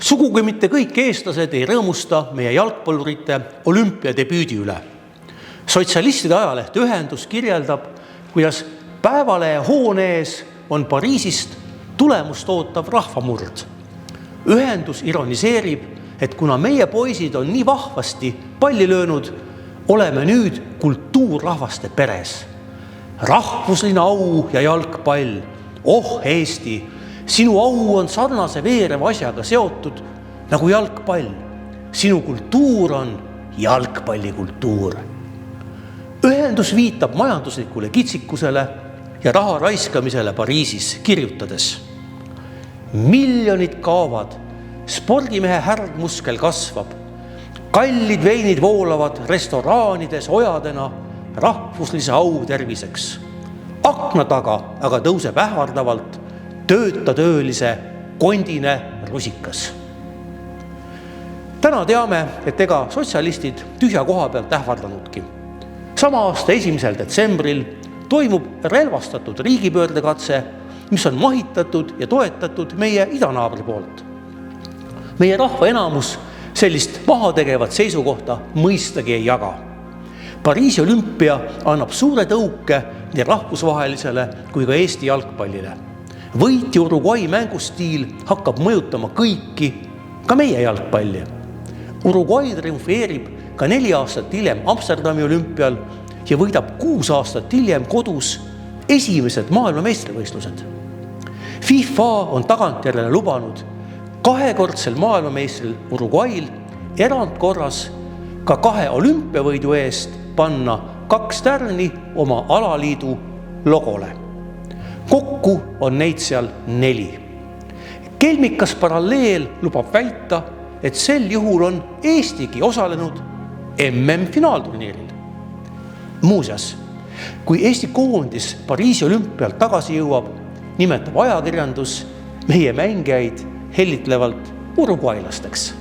Sugugi mitte kõik eestlased ei rõõmusta meie jalgpallurite olümpiadebüüdi üle. Sotsialistide ajaleht Ühendus kirjeldab, kuidas Päevalehe hoone ees on Pariisist tulemust ootav rahvamurd. Ühendus ironiseerib, et kuna meie poisid on nii vahvasti palli löönud, oleme nüüd kultuurrahvaste peres. Rahvusline au ja jalgpall. Oh Eesti, sinu au on sarnase veereva asjaga seotud nagu jalgpall. Sinu kultuur on jalgpallikultuur. Ühendus viitab majanduslikule kitsikusele ja raha raiskamisele Pariisis kirjutades. Miljonid kaovad, spordimehe härdmuskel kasvab, kallid veinid voolavad restoraanides ojadena rahvuslise au terviseks. Akna taga aga tõuseb ähvardavalt tööölise kondine rusikas. Täna teame, et ega sotsialistid tühja koha pealt ähvardanudki. Sama aasta 1. detsembril toimub relvastatud riigipöördekatse, mis on mahitatud ja toetatud meie idanaabri poolt. Meie rahva enamus sellist mahategevat seisukohta mõistagi ei jaga. Pariisi olümpia annab suure tõuke nii rahvusvahelisele kui ka Eesti jalgpallile. Võit ja Uruguay mängustiil hakkab mõjutama kõiki, ka meie jalgpalli. Uruguay triumfeerib ka 4 aastat hiljem Amsterdami olümpial ja võidab 6 aastat hiljem kodus esimesed maailmameistrivõistlused. FIFA on tagantjärele lubanud 2-kordsel maailmameistril Uruguayl erandkorras ka 2 olümpiavõidu eest panna 2 tärni oma alaliidu logole. Kokku on neid seal 4. Kelmikas paralleel lubab väita, et sel juhul on Eestigi osalenud MM-finaalturniiril. Muuseas, kui Eesti koondis Pariisi olümpialt tagasi jõuab, nimetab ajakirjandus meie mängijaid hellitlevalt uruguaylasteks.